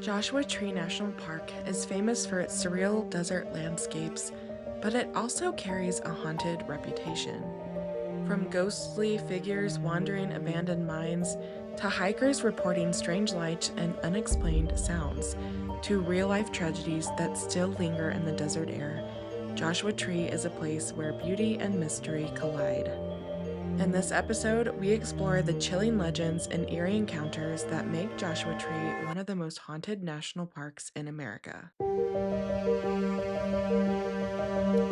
Joshua Tree National Park is famous for its surreal desert landscapes, but it also carries a haunted reputation. From ghostly figures wandering abandoned mines, to hikers reporting strange lights and unexplained sounds, to real life tragedies that still linger in the desert air, Joshua Tree is a place where beauty and mystery collide. In this episode, we explore the chilling legends and eerie encounters that make Joshua Tree one of the most haunted national parks in America.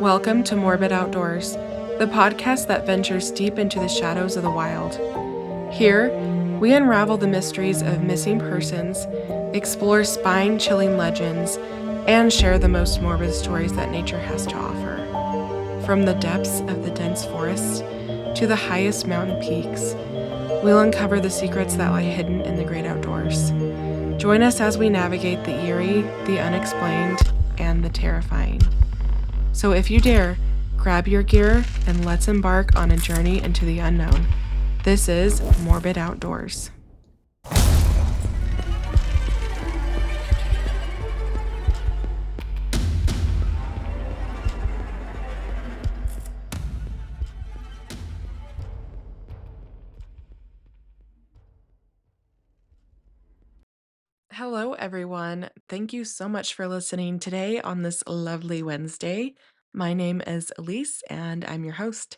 Welcome to Morbid Outdoors, the podcast that ventures deep into the shadows of the wild. Here, we unravel the mysteries of missing persons, explore spine chilling legends, and share the most morbid stories that nature has to offer. From the depths of the dense forests to the highest mountain peaks, we'll uncover the secrets that lie hidden in the great outdoors. Join us as we navigate the eerie, the unexplained, and the terrifying. So if you dare, grab your gear and let's embark on a journey into the unknown. This is Morbid Outdoors. Hello, everyone. Thank you so much for listening today on this lovely Wednesday. My name is Elise, and I'm your host.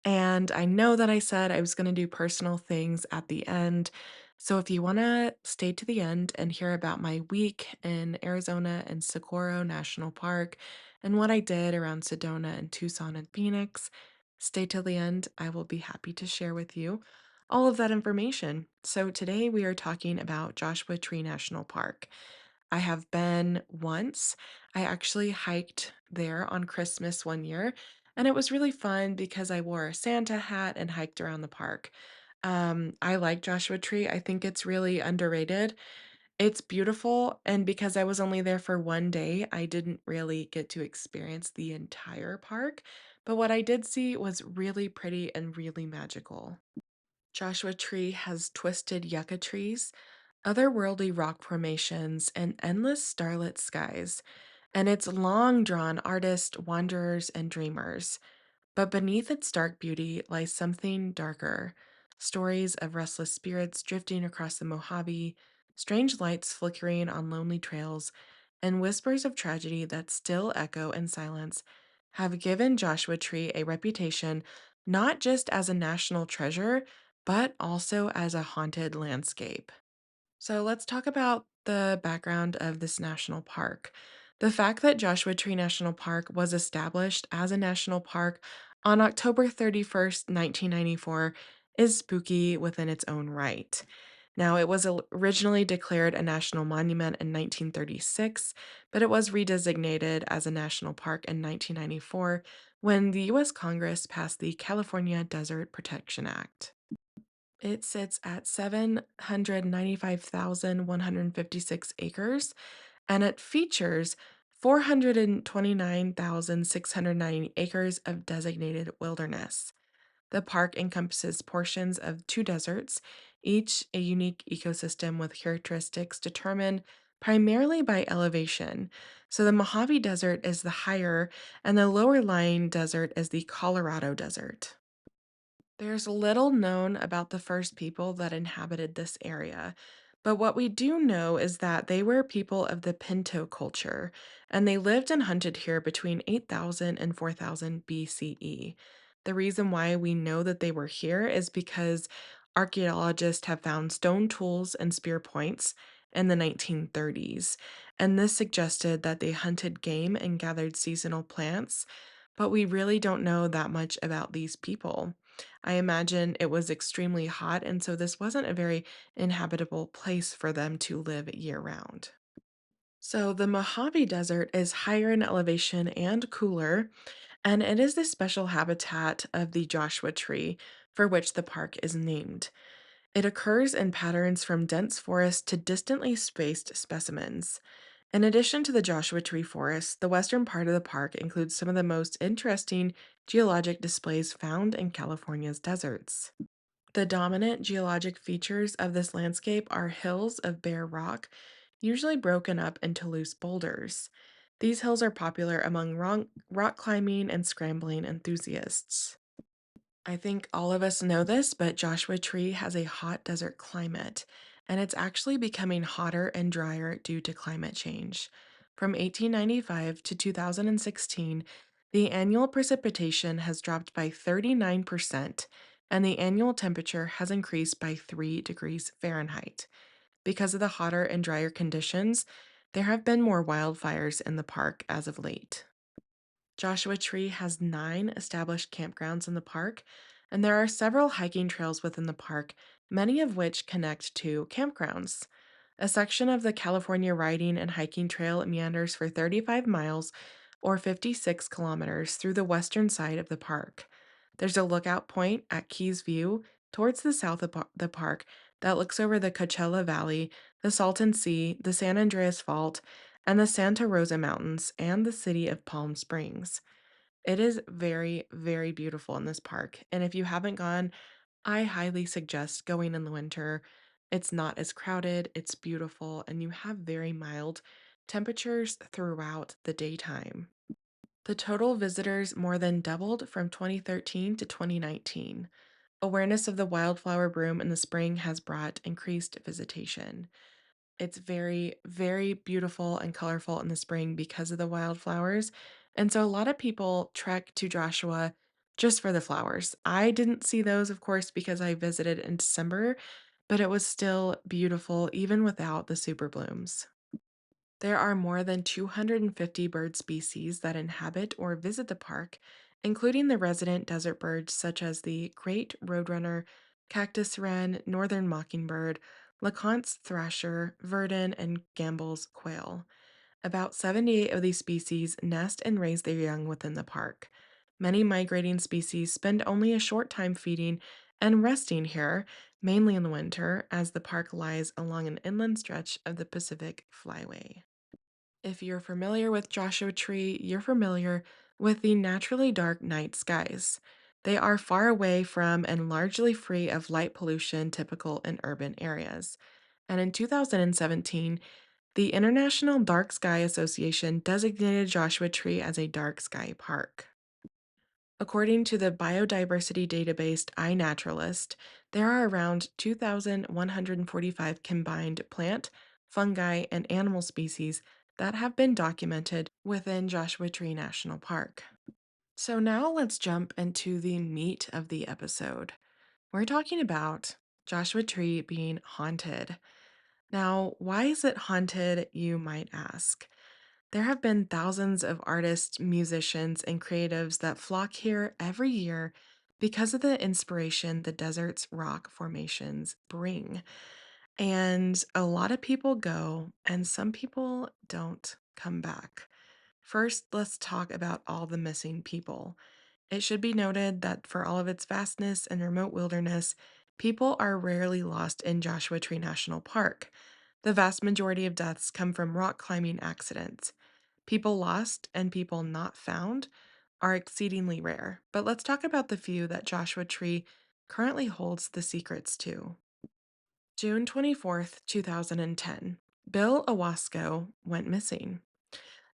And I know that I said I was going to do personal things at the end. So if you want to stay to the end and hear about my week in Arizona and Socorro National Park and what I did around Sedona and Tucson and Phoenix, stay till the end. I will be happy to share with you all of that information. So today we are talking about Joshua Tree National Park. I have been once. I actually hiked there on Christmas one year, and it was really fun because I wore a Santa hat and hiked around the park. I like Joshua Tree. I think it's really underrated. It's beautiful, and because I was only there for one day, I didn't really get to experience the entire park. But what I did see was really pretty and really magical. Joshua Tree has twisted yucca trees, otherworldly rock formations, and endless starlit skies, and it's long drawn artists, wanderers, and dreamers. But beneath its dark beauty lies something darker, stories of restless spirits drifting across the Mojave, strange lights flickering on lonely trails, and whispers of tragedy that still echo in silence have given Joshua Tree a reputation not just as a national treasure, but also as a haunted landscape. So let's talk about the background of this national park. The fact that Joshua Tree National Park was established as a national park on October 31st, 1994, is spooky within its own right. Now, it was originally declared a national monument in 1936, but it was redesignated as a national park in 1994 when the U.S. Congress passed the California Desert Protection Act. It sits at 795,156 acres, and it features 429,690 acres of designated wilderness. The park encompasses portions of two deserts, each a unique ecosystem with characteristics determined primarily by elevation. So the Mojave Desert is the higher, and the lower lying desert is the Colorado Desert. There's little known about the first people that inhabited this area, but what we do know is that they were people of the Pinto culture, and they lived and hunted here between 8,000 and 4,000 BCE. The reason why we know that they were here is because archaeologists have found stone tools and spear points in the 1930s, and this suggested that they hunted game and gathered seasonal plants, but we really don't know that much about these people. I imagine it was extremely hot, and so this wasn't a very inhabitable place for them to live year round. So, the Mojave Desert is higher in elevation and cooler, and it is the special habitat of the Joshua tree, for which the park is named. It occurs in patterns from dense forest to distantly spaced specimens. In addition to the Joshua Tree Forest, the western part of the park includes some of the most interesting geologic displays found in California's deserts. The dominant geologic features of this landscape are hills of bare rock, usually broken up into loose boulders. These hills are popular among rock climbing and scrambling enthusiasts. I think all of us know this, but Joshua Tree has a hot desert climate, and it's actually becoming hotter and drier due to climate change. From 1895 to 2016, the annual precipitation has dropped by 39%, and the annual temperature has increased by 3 degrees Fahrenheit. Because of the hotter and drier conditions, there have been more wildfires in the park as of late. Joshua Tree has 9 established campgrounds in the park, and there are several hiking trails within the park, many of which connect to campgrounds. A section of the California Riding and Hiking Trail meanders for 35 miles or 56 kilometers through the western side of the park. There's a lookout point at Keys View towards the south of the park that looks over the Coachella Valley, the Salton Sea, the San Andreas Fault, and the Santa Rosa Mountains and the city of Palm Springs. It is very, very beautiful in this park, and if you haven't gone, I highly suggest going in the winter. It's not as crowded, it's beautiful, and you have very mild temperatures throughout the daytime. The total visitors more than doubled from 2013 to 2019. Awareness of the wildflower bloom in the spring has brought increased visitation. It's very, very beautiful and colorful in the spring because of the wildflowers, and so a lot of people trek to Joshua just for the flowers. I didn't see those, of course, because I visited in December, but it was still beautiful even without the super blooms. There are more than 250 bird species that inhabit or visit the park, including the resident desert birds such as the great roadrunner, cactus wren, northern mockingbird, LeConte's thrasher, verdin, and Gambel's quail. About 78 of these species nest and raise their young within the park. Many migrating species spend only a short time feeding and resting here, mainly in the winter, as the park lies along an inland stretch of the Pacific Flyway. If you're familiar with Joshua Tree, you're familiar with the naturally dark night skies. They are far away from and largely free of light pollution typical in urban areas. And in 2017, the International Dark Sky Association designated Joshua Tree as a dark sky park. According to the biodiversity database iNaturalist, there are around 2,145 combined plant, fungi, and animal species that have been documented within Joshua Tree National Park. So now let's jump into the meat of the episode. We're talking about Joshua Tree being haunted. Now, why is it haunted, you might ask? There have been thousands of artists, musicians, and creatives that flock here every year because of the inspiration the desert's rock formations bring. And a lot of people go, and some people don't come back. First, let's talk about all the missing people. It should be noted that for all of its vastness and remote wilderness, people are rarely lost in Joshua Tree National Park. The vast majority of deaths come from rock climbing accidents. People lost and people not found are exceedingly rare, but let's talk about the few that Joshua Tree currently holds the secrets to. June 24th, 2010, Bill Owasco went missing.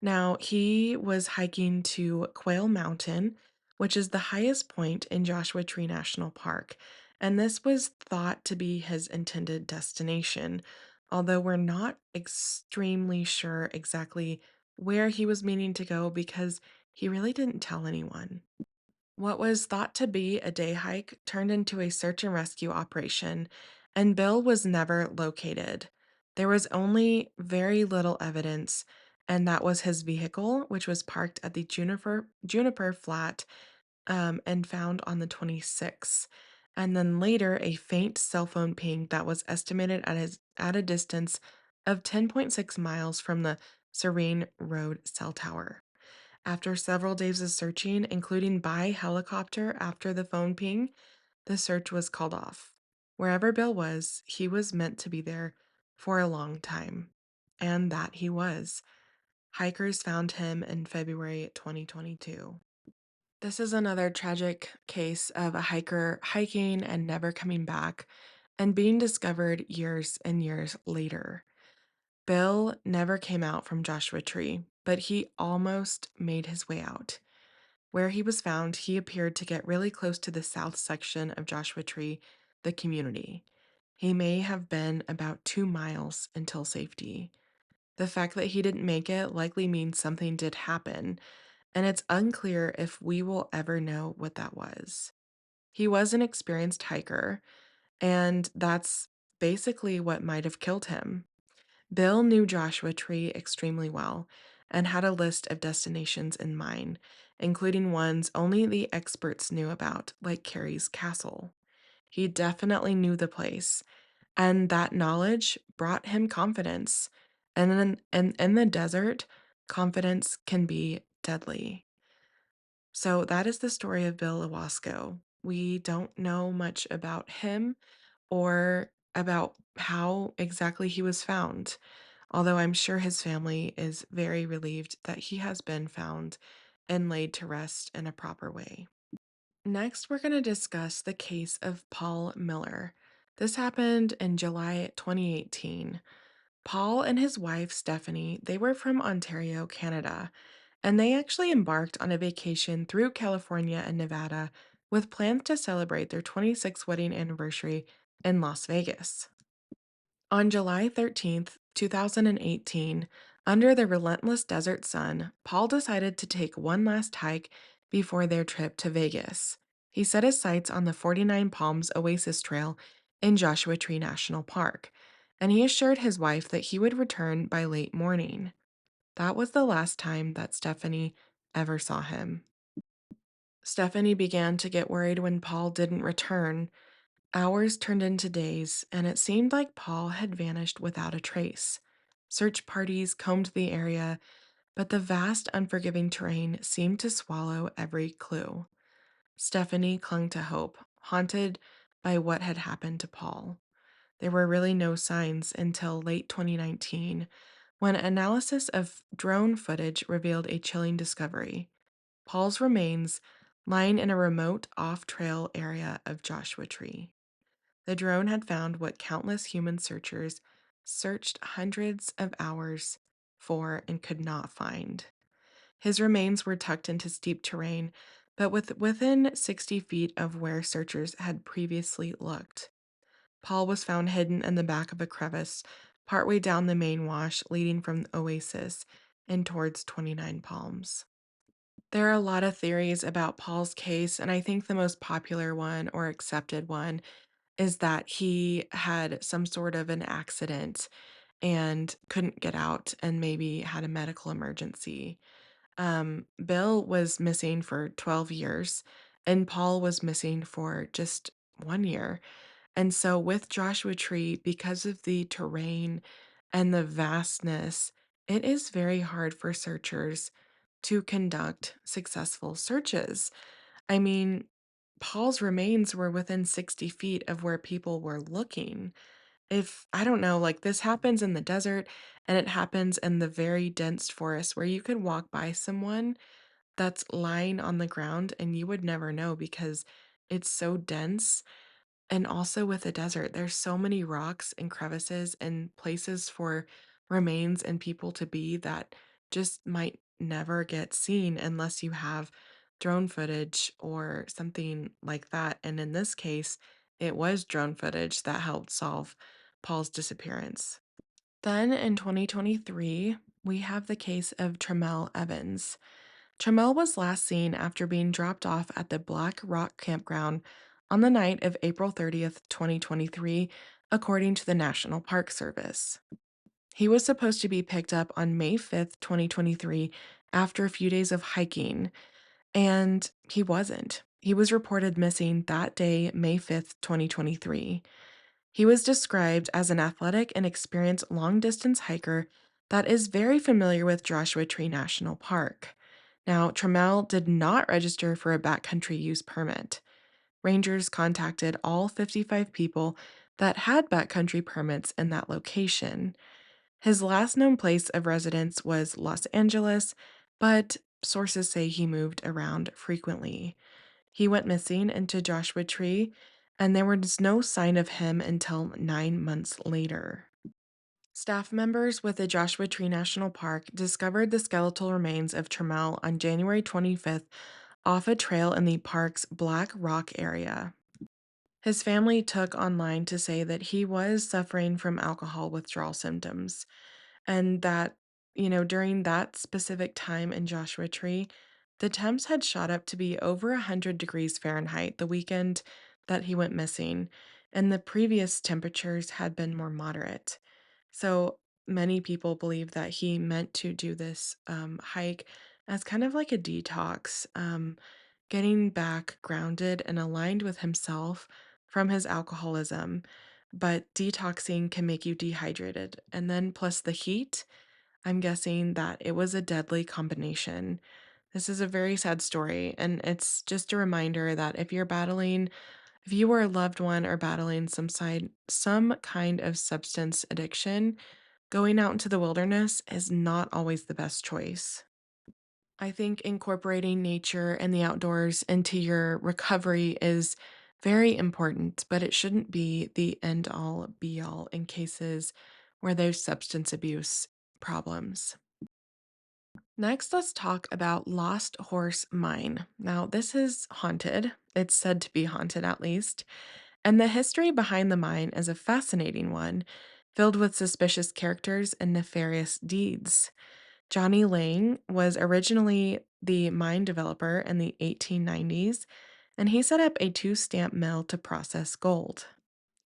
Now, he was hiking to Quail Mountain, which is the highest point in Joshua Tree National Park, and this was thought to be his intended destination, although we're not extremely sure exactly where he was meaning to go because he really didn't tell anyone. What was thought to be a day hike turned into a search and rescue operation, and Bill was never located. There was only very little evidence, and that was his vehicle, which was parked at the Juniper Flat and found on the 26th. And then later, a faint cell phone ping that was estimated at a distance of 10.6 miles from the Serene Road cell tower. After several days of searching, including by helicopter after the phone ping, the search was called off. Wherever Bill was, he was meant to be there for a long time. And that he was. Hikers found him in February 2022. This is another tragic case of a hiker hiking and never coming back and being discovered years and years later. Bill never came out from Joshua Tree, but he almost made his way out. Where he was found, he appeared to get really close to the south section of Joshua Tree, the community. He may have been about 2 miles until safety. The fact that he didn't make it likely means something did happen, and it's unclear if we will ever know what that was. He was an experienced hiker, and that's basically what might have killed him. Bill knew Joshua Tree extremely well and had a list of destinations in mind, including ones only the experts knew about, like Carrie's Castle. He definitely knew the place, and that knowledge brought him confidence. And in the desert, confidence can be deadly. So that is the story of Bill Owasco. We don't know much about him or about how exactly he was found, although I'm sure his family is very relieved that he has been found and laid to rest in a proper way. Next, we're going to discuss the case of Paul Miller. This happened in July 2018. Paul and his wife, Stephanie, they were from Ontario, Canada, and they actually embarked on a vacation through California and Nevada with plans to celebrate their 26th wedding anniversary in Las Vegas. On July 13th, 2018, under the relentless desert sun, Paul decided to take one last hike before their trip to Vegas. He set his sights on the 49 Palms Oasis Trail in Joshua Tree National Park, and he assured his wife that he would return by late morning. That was the last time that Stephanie ever saw him. Stephanie began to get worried when Paul didn't return. Hours turned into days, and it seemed like Paul had vanished without a trace. Search parties combed the area, but the vast, unforgiving terrain seemed to swallow every clue. Stephanie clung to hope, haunted by what had happened to Paul. There were really no signs until late 2019, when analysis of drone footage revealed a chilling discovery. Paul's remains lying in a remote off trail area of Joshua Tree. The drone had found what countless human searchers searched hundreds of hours for and could not find. His remains were tucked into steep terrain, but within 60 feet of where searchers had previously looked. Paul was found hidden in the back of a crevice partway down the main wash leading from the oasis and towards 29 Palms. There are a lot of theories about Paul's case, and I think the most popular one or accepted one is that he had some sort of an accident and couldn't get out and maybe had a medical emergency. Bill was missing for 12 years, and Paul was missing for just 1 year. And so, with Joshua Tree, because of the terrain and the vastness, it is very hard for searchers to conduct successful searches. I mean, Paul's remains were within 60 feet of where people were looking. If, I don't know, like this happens in the desert and it happens in the very dense forest where you could walk by someone that's lying on the ground and you would never know because it's so dense. And also with the desert, there's so many rocks and crevices and places for remains and people to be that just might never get seen unless you have drone footage or something like that. And in this case, it was drone footage that helped solve Paul's disappearance. Then in 2023, we have the case of Tremel Evans. Tremel was last seen after being dropped off at the Black Rock Campground on the night of April 30th, 2023, according to the National Park Service. He was supposed to be picked up on May 5th, 2023, after a few days of hiking, and he wasn't. He was reported missing that day, May 5th, 2023. He was described as an athletic and experienced long distance hiker that is very familiar with Joshua Tree National Park. Now, Trammell did not register for a backcountry use permit. Rangers contacted all 55 people that had backcountry permits in that location. His last known place of residence was Los Angeles, but sources say he moved around frequently. He went missing into Joshua Tree, and there was no sign of him until 9 months later. Staff members with the Joshua Tree National Park discovered the skeletal remains of Trammell on January 25th off a trail in the park's Black Rock area. His family took online to say that he was suffering from alcohol withdrawal symptoms and that, during that specific time in Joshua Tree, the temps had shot up to be over 100 degrees Fahrenheit the weekend that he went missing, and the previous temperatures had been more moderate. So many people believe that he meant to do this hike as kind of like a detox, getting back grounded and aligned with himself from his alcoholism. But detoxing can make you dehydrated. And then plus the heat, I'm guessing that it was a deadly combination. This is a very sad story. And it's just a reminder that if you or a loved one are battling some kind of substance addiction, going out into the wilderness is not always the best choice. I think incorporating nature and the outdoors into your recovery is very important, but it shouldn't be the end all be all in cases where there's substance abuse problems. Next, let's talk about Lost Horse Mine. Now, this is haunted. It's said to be haunted, at least. And the history behind the mine is a fascinating one, filled with suspicious characters and nefarious deeds. Johnny Lang was originally the mine developer in the 1890s, and he set up a two-stamp mill to process gold.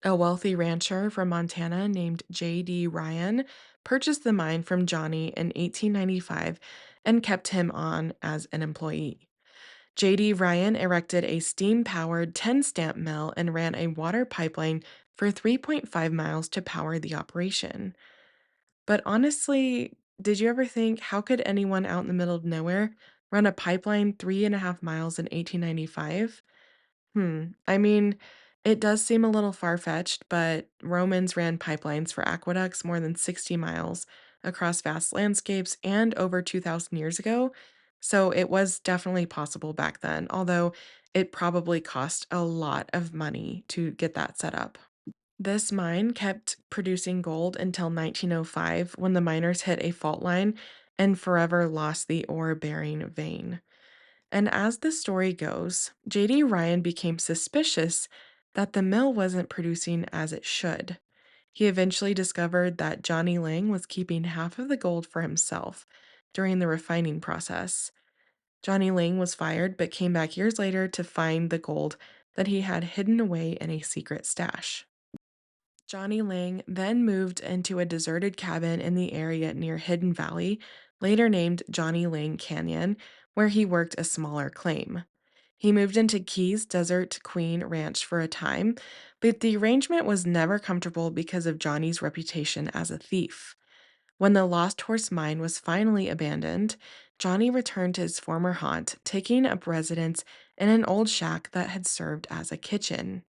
A wealthy rancher from Montana named J.D. Ryan purchased the mine from Johnny in 1895 and kept him on as an employee. J.D. Ryan erected a steam powered 10 stamp mill and ran a water pipeline for 3.5 miles to power the operation. But honestly, did you ever think how could anyone out in the middle of nowhere run a pipeline 3.5 miles in 1895? I mean, it does seem a little far-fetched, but Romans ran pipelines for aqueducts more than 60 miles across vast landscapes and over 2,000 years ago, so it was definitely possible back then, although it probably cost a lot of money to get that set up. This mine kept producing gold until 1905 when the miners hit a fault line and forever lost the ore-bearing vein. And as the story goes, JD Ryan became suspicious that the mill wasn't producing as it should. He eventually discovered that Johnny Lang was keeping half of the gold for himself during the refining process. Johnny Lang was fired but came back years later to find the gold that he had hidden away in a secret stash. Johnny Lang then moved into a deserted cabin in the area near Hidden Valley, later named Johnny Lang Canyon, where he worked a smaller claim. He moved into Keys Desert Queen Ranch for a time, but the arrangement was never comfortable because of Johnny's reputation as a thief. When the Lost Horse Mine was finally abandoned, Johnny returned to his former haunt, taking up residence in an old shack that had served as a kitchen.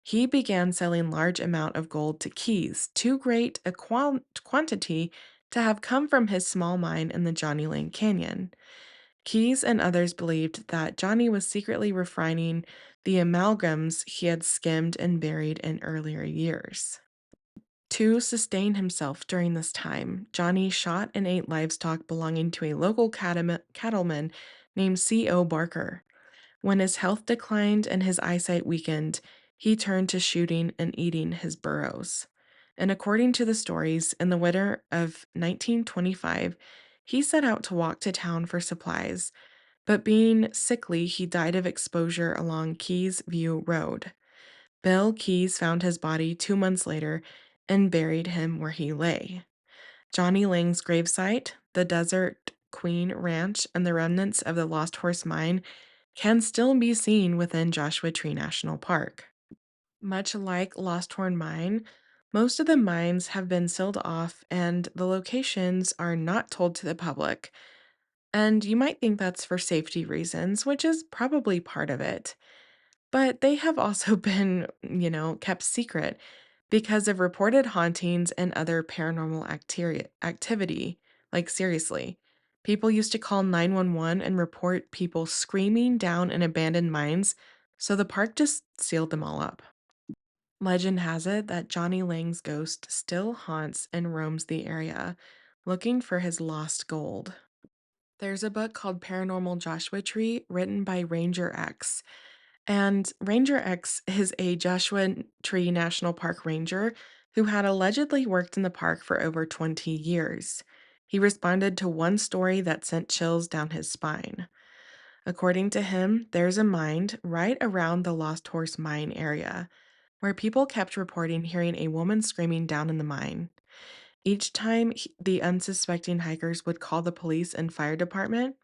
He began selling large amount of gold to Keys, too great a quantity to have come from his small mine in the Johnny Lane Canyon. Keys and others believed that Johnny was secretly refining the amalgams he had skimmed and buried in earlier years. To sustain himself during this time, Johnny shot and ate livestock belonging to a local cattleman named C.O. Barker. When his health declined and his eyesight weakened, he turned to shooting and eating his burros. And according to the stories, in the winter of 1925, he set out to walk to town for supplies, but being sickly, he died of exposure along Keys View Road. Bill Keys found his body 2 months later and buried him where he lay. Johnny Lang's gravesite, the Desert Queen Ranch, and the remnants of the Lost Horse Mine can still be seen within Joshua Tree National Park. Much like Lost Horn Mine, most of the mines have been sealed off and the locations are not told to the public. And you might think that's for safety reasons, which is probably part of it. But they have also been, kept secret because of reported hauntings and other paranormal activity. Like, seriously. People used to call 911 and report people screaming down in abandoned mines, so the park just sealed them all up. Legend has it that Johnny Lang's ghost still haunts and roams the area, looking for his lost gold. There's a book called Paranormal Joshua Tree written by Ranger X. And Ranger X is a Joshua Tree National Park ranger who had allegedly worked in the park for over 20 years. He responded to one story that sent chills down his spine. According to him, there's a mine right around the Lost Horse Mine area where people kept reporting hearing a woman screaming down in the mine. Each time the unsuspecting hikers would call the police and fire department,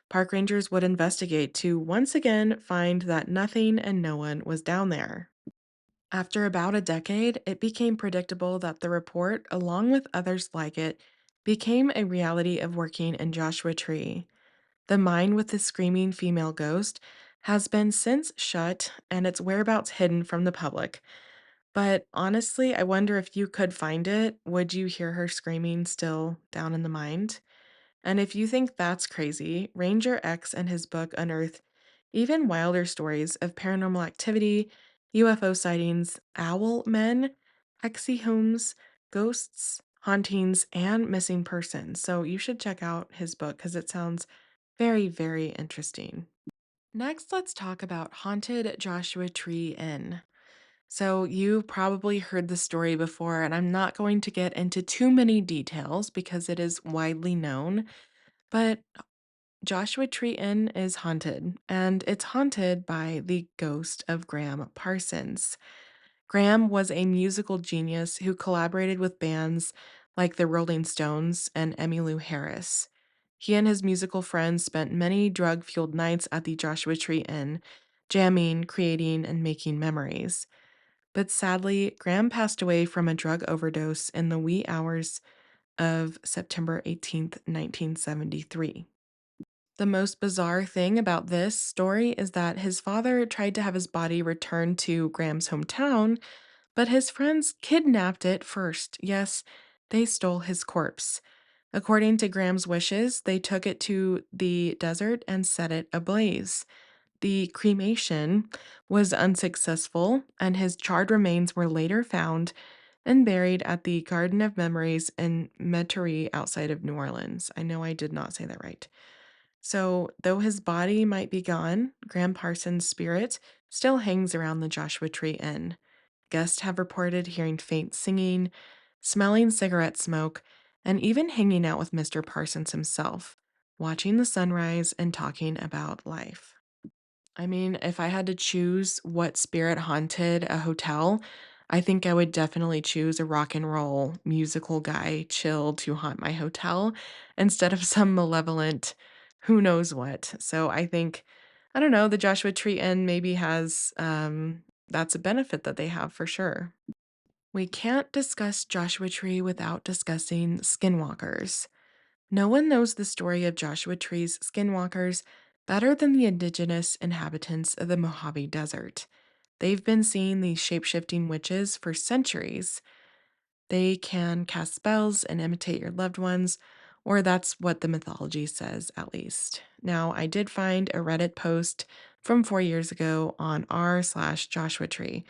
park rangers would investigate to once again find that nothing and no one was down there. After about a decade, it became predictable that the report, along with others like it, became a reality of working in Joshua Tree. The mine with the screaming female ghost has been since shut and its whereabouts hidden from the public. But honestly, I wonder if you could find it, would you hear her screaming still down in the mine? And if you think that's crazy, Ranger X and his book unearth even wilder stories of paranormal activity, UFO sightings, owl men, exy homes, ghosts, hauntings, and missing persons. So you should check out his book because it sounds very, very interesting. Next, let's talk about Haunted Joshua Tree Inn. So, you probably heard the story before, and I'm not going to get into too many details because it is widely known. But Joshua Tree Inn is haunted, and it's haunted by the ghost of Graham Parsons. Graham was a musical genius who collaborated with bands like the Rolling Stones and Emmylou Harris. He and his musical friends spent many drug fueled nights at the Joshua Tree Inn, jamming, creating, and making memories. But sadly, Graham passed away from a drug overdose in the wee hours of September 18th, 1973. The most bizarre thing about this story is that his father tried to have his body returned to Graham's hometown, but his friends kidnapped it first. Yes, they stole his corpse. According to Graham's wishes, they took it to the desert and set it ablaze. The cremation was unsuccessful, and his charred remains were later found and buried at the Garden of Memories in Metairie outside of New Orleans. I know I did not say that right. So, though his body might be gone, Graham Parsons' spirit still hangs around the Joshua Tree Inn. Guests have reported hearing faint singing, smelling cigarette smoke, and even hanging out with Mr. Parsons himself, watching the sunrise and talking about life. I mean, if I had to choose what spirit haunted a hotel, I think I would definitely choose a rock and roll musical guy chill to haunt my hotel instead of some malevolent who knows what. So I think, I don't know, the Joshua Tree Inn maybe has that's a benefit that they have for sure. We can't discuss Joshua Tree without discussing skinwalkers. No one knows the story of Joshua Tree's skinwalkers better than the indigenous inhabitants of the Mojave Desert. They've been seeing these shapeshifting witches for centuries. They can cast spells and imitate your loved ones, or that's what the mythology says, at least. Now, I did find a Reddit post from 4 years ago on r/Joshua Tree,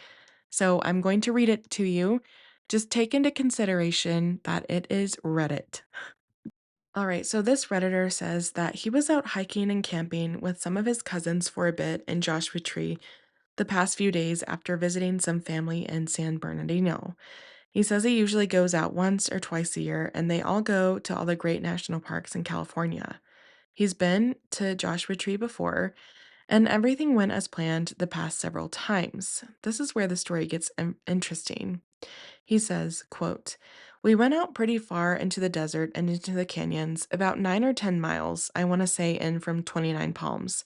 so I'm going to read it to you. Just take into consideration that it is Reddit. All right, so this Redditor says that he was out hiking and camping with some of his cousins for a bit in Joshua Tree the past few days after visiting some family in San Bernardino. He says he usually goes out once or twice a year, and they all go to all the great national parks in California. He's been to Joshua Tree before, and everything went as planned the past several times. This is where the story gets interesting. He says, quote, "We went out pretty far into the desert and into the canyons, about 9 or 10 miles, I want to say in from 29 Palms.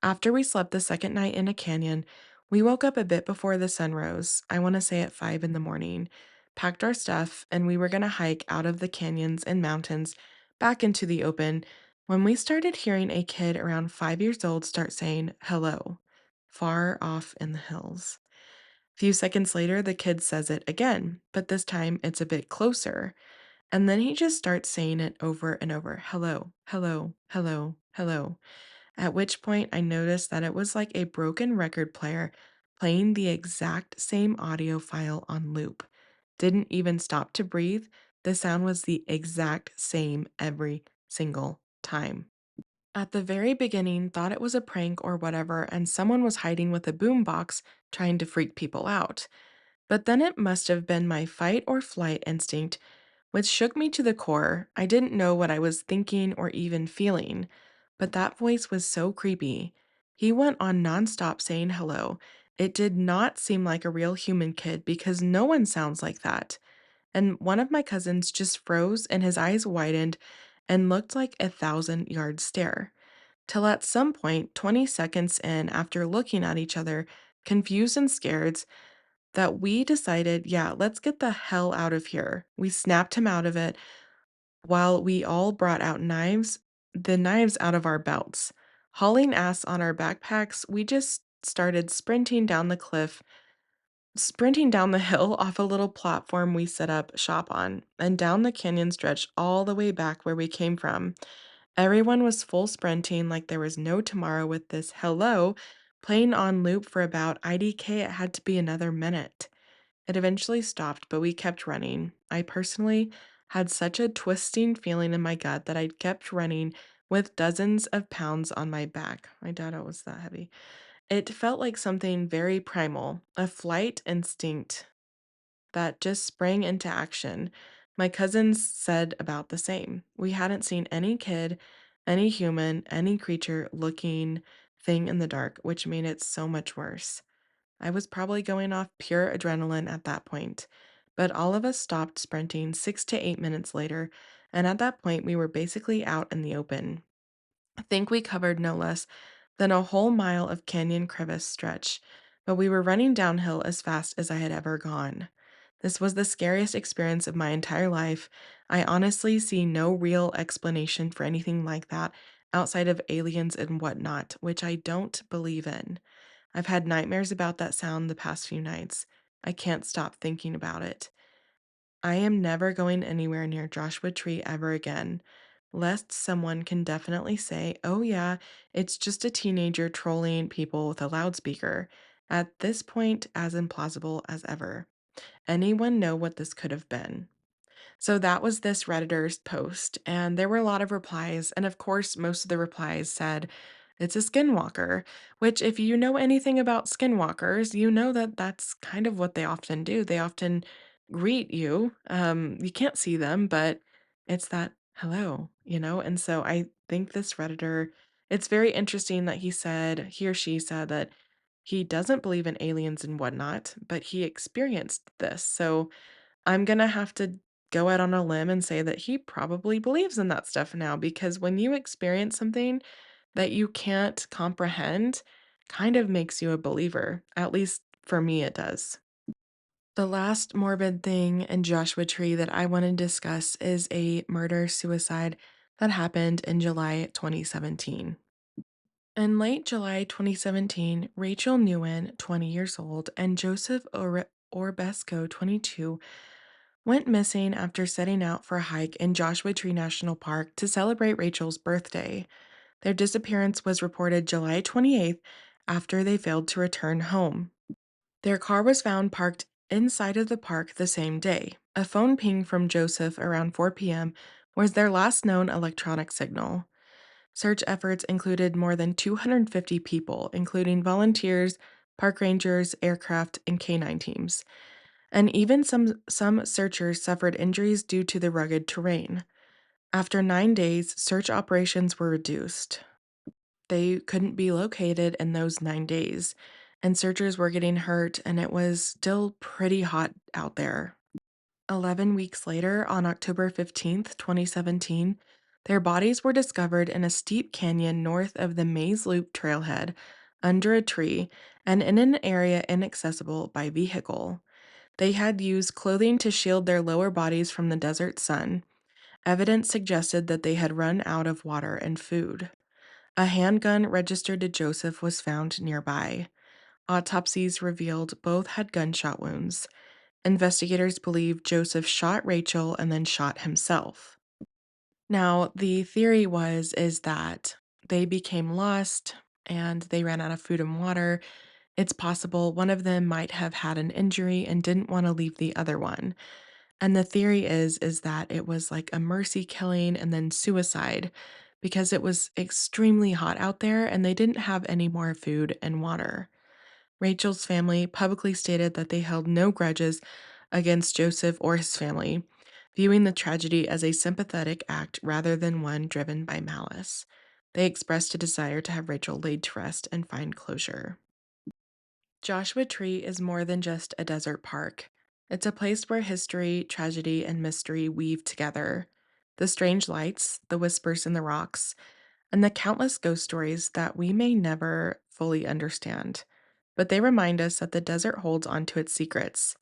After we slept the second night in a canyon, we woke up a bit before the sun rose, I want to say at 5 in the morning, packed our stuff, and we were going to hike out of the canyons and mountains back into the open when we started hearing a kid around 5 years old start saying hello, far off in the hills. Few seconds later, the kid says it again, but this time it's a bit closer. And then he just starts saying it over and over, hello, hello, hello, hello. At which point I noticed that it was like a broken record player playing the exact same audio file on loop. Didn't even stop to breathe. The sound was the exact same every single time. At the very beginning, thought it was a prank or whatever, and someone was hiding with a boombox trying to freak people out. But then it must have been my fight or flight instinct, which shook me to the core. I didn't know what I was thinking or even feeling, but that voice was so creepy. He went on nonstop saying hello. It did not seem like a real human kid because no one sounds like that. And one of my cousins just froze and his eyes widened and looked like a 1,000 yard stare. Till at some point, 20 seconds in, after looking at each other, confused and scared, that we decided, yeah, let's get the hell out of here. We snapped him out of it while we all brought out knives, the knives out of our belts. Hauling ass on our backpacks, we just started sprinting down the hill off a little platform we set up shop on, and down the canyon stretch all the way back where we came from. Everyone was full sprinting like there was no tomorrow with this hello playing on loop for about IDK. It had to be another minute. It eventually stopped, but we kept running. I personally had such a twisting feeling in my gut that I kept running with dozens of pounds on my back. I doubt it was that heavy. It felt like something very primal, a flight instinct that just sprang into action. My cousins said about the same. We hadn't seen any kid, any human, any creature looking thing in the dark, which made it so much worse. I was probably going off pure adrenaline at that point, but all of us stopped sprinting 6 to 8 minutes later, and at that point, we were basically out in the open. I think we covered no less than a whole mile of canyon crevice stretch, but we were running downhill as fast as I had ever gone. This was the scariest experience of my entire life. I honestly see no real explanation for anything like that outside of aliens and whatnot, which I don't believe in. I've had nightmares about that sound the past few nights. I can't stop thinking about it. I am never going anywhere near Joshua Tree ever again, lest someone can definitely say, oh, yeah, it's just a teenager trolling people with a loudspeaker. At this point, as implausible as ever. Anyone know what this could have been? So that was this Redditor's post, and there were a lot of replies. And of course, most of the replies said, it's a skinwalker, which, if you know anything about skinwalkers, you know that that's kind of what they often do. They often greet you. You can't see them, but it's that hello, you know? And so I think this Redditor, it's very interesting that he or she said that he doesn't believe in aliens and whatnot, but he experienced this. So I'm gonna have to go out on a limb and say that he probably believes in that stuff now because when you experience something that you can't comprehend, kind of makes you a believer. At least for me, it does. The last morbid thing in Joshua Tree that I want to discuss is a murder suicide that happened in July 2017. In late July 2017, Rachel Nguyen, 20 years old, and Joseph Orbesco, 22, went missing after setting out for a hike in Joshua Tree National Park to celebrate Rachel's birthday. Their disappearance was reported July 28th after they failed to return home. Their car was found parked inside of the park the same day. A phone ping from Joseph around 4 p.m. was their last known electronic signal. Search efforts included more than 250 people, including volunteers, park rangers, aircraft, and canine teams. And even some searchers suffered injuries due to the rugged terrain. After 9 days, search operations were reduced. They couldn't be located in those 9 days, and searchers were getting hurt, and it was still pretty hot out there. 11 weeks later, on October 15th, 2017, their bodies were discovered in a steep canyon north of the Maze Loop trailhead, under a tree, and in an area inaccessible by vehicle. They had used clothing to shield their lower bodies from the desert sun. Evidence suggested that they had run out of water and food. A handgun registered to Joseph was found nearby. Autopsies revealed both had gunshot wounds. Investigators believe Joseph shot Rachel and then shot himself. Now, the theory is that they became lost and they ran out of food and water It's possible one of them might have had an injury and didn't want to leave the other one. And the theory is that it was like a mercy killing and then suicide because it was extremely hot out there and they didn't have any more food and water. Rachel's family publicly stated that they held no grudges against Joseph or his family, viewing the tragedy as a sympathetic act rather than one driven by malice. They expressed a desire to have Rachel laid to rest and find closure. Joshua Tree is more than just a desert park. It's a place where history, tragedy, and mystery weave together. The strange lights, the whispers in the rocks, and the countless ghost stories that we may never fully understand. But they remind us that the desert holds onto its secrets.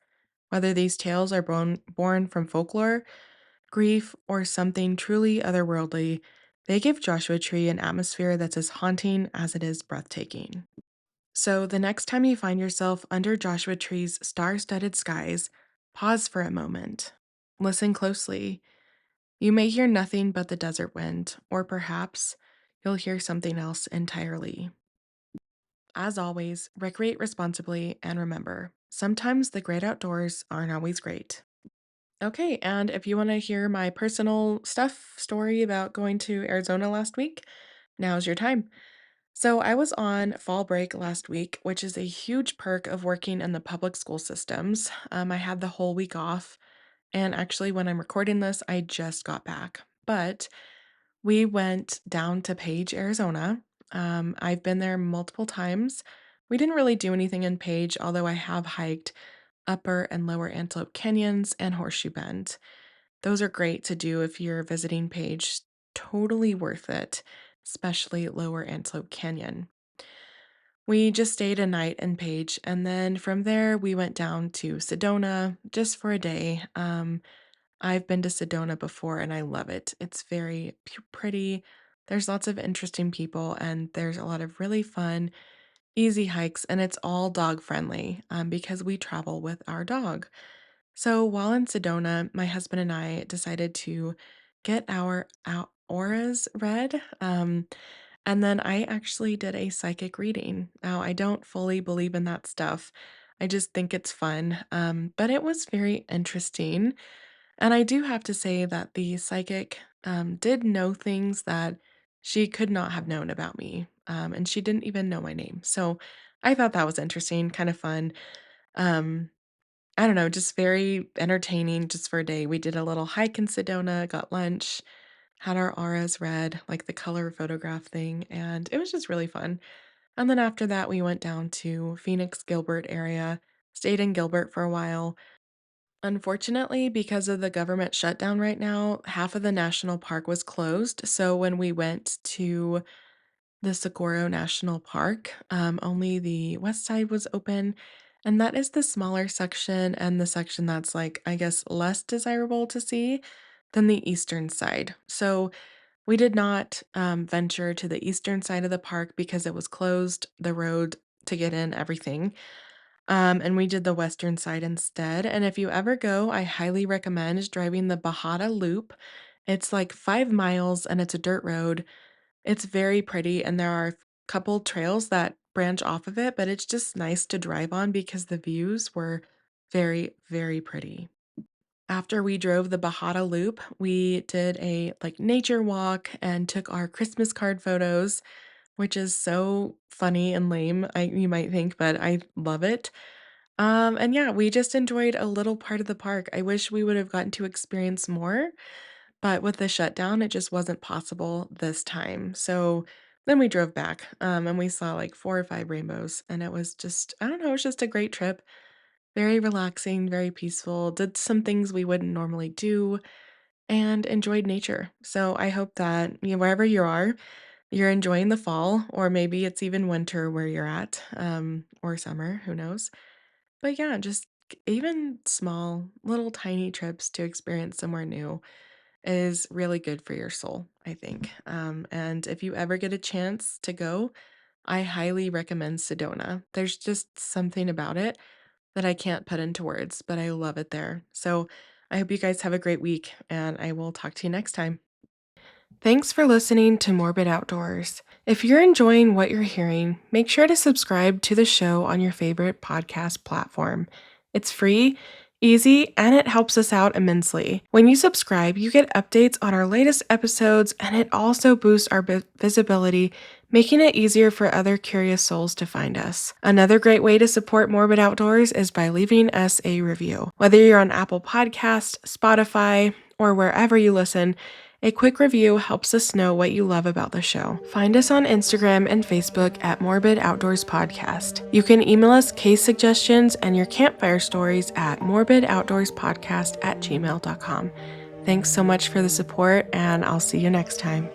Whether these tales are born from folklore, grief, or something truly otherworldly, they give Joshua Tree an atmosphere that's as haunting as it is breathtaking. So, the next time you find yourself under Joshua Tree's star studded skies, pause for a moment. Listen closely. You may hear nothing but the desert wind, or perhaps you'll hear something else entirely. As always, recreate responsibly and remember, sometimes the great outdoors aren't always great. Okay, and if you want to hear my personal stuff story about going to Arizona last week, now's your time. So, I was on fall break last week, which is a huge perk of working in the public school systems. I had the whole week off, and actually, when I'm recording this, I just got back. But we went down to Page, Arizona. I've been there multiple times. We didn't really do anything in Page, although I have hiked Upper and Lower Antelope Canyons and Horseshoe Bend. Those are great to do if you're visiting Page. Totally worth it, especially Lower Antelope Canyon. We just stayed a night in Page, and then from there we went down to Sedona just for a day. I've been to Sedona before and I love it. It's very pretty. There's lots of interesting people, and there's a lot of really fun, easy hikes, and it's all dog friendly because we travel with our dog. So while in Sedona, my husband and I decided to get our auras read. And then I actually did a psychic reading. Now, I don't fully believe in that stuff. I just think it's fun. But it was very interesting. And I do have to say that the psychic did know things that she could not have known about me. And she didn't even know my name. So I thought that was interesting, kind of fun. Um, I don't know, just very entertaining just for a day. We did a little hike in Sedona, got lunch, had our auras read, like the color photograph thing, and it was just really fun. And then after that, we went down to Phoenix, Gilbert area, stayed in Gilbert for a while. Unfortunately, because of the government shutdown right now, half of the national park was closed. So when we went to the Socorro National Park, only the west side was open, and that is the smaller section and the section that's, like, I guess, less desirable to see than the eastern side. So we did not, venture to the eastern side of the park because it was closed, the road to get in, everything, and we did the western side instead, and if you ever go, I highly recommend driving the Bajada Loop. It's, like, 5 miles, and it's a dirt road. It's very pretty, and there are a couple trails that branch off of it, but it's just nice to drive on because the views were very, very pretty. After we drove the Bajada Loop, we did a, like, nature walk and took our Christmas card photos, which is so funny and lame, you might think, but I love it. And yeah, we just enjoyed a little part of the park. I wish we would have gotten to experience more, but with the shutdown, it just wasn't possible this time. So then we drove back, and we saw like 4 or 5 rainbows, and it was just I don't know, it was just a great trip. Very relaxing, very peaceful, did some things we wouldn't normally do, and enjoyed nature. So I hope that, wherever you are, you're enjoying the fall, or maybe it's even winter where you're at, or summer, who knows? But yeah, just even small, little tiny trips to experience somewhere new is really good for your soul, I think. And if you ever get a chance to go, I highly recommend Sedona. There's just something about it that I can't put into words, but I love it there. So I hope you guys have a great week, and I will talk to you next time. Thanks for listening to Morbid Outdoors. If you're enjoying what you're hearing, make sure to subscribe to the show on your favorite podcast platform. It's free, easy, and it helps us out immensely. When you subscribe, you get updates on our latest episodes, and it also boosts our visibility, making it easier for other curious souls to find us. Another great way to support Morbid Outdoors is by leaving us a review. Whether you're on Apple Podcasts, Spotify, or wherever you listen, a quick review helps us know what you love about the show. Find us on Instagram and Facebook at Morbid Outdoors Podcast. You can email us case suggestions and your campfire stories at morbidoutdoorspodcast@gmail.com. Thanks so much for the support, and I'll see you next time.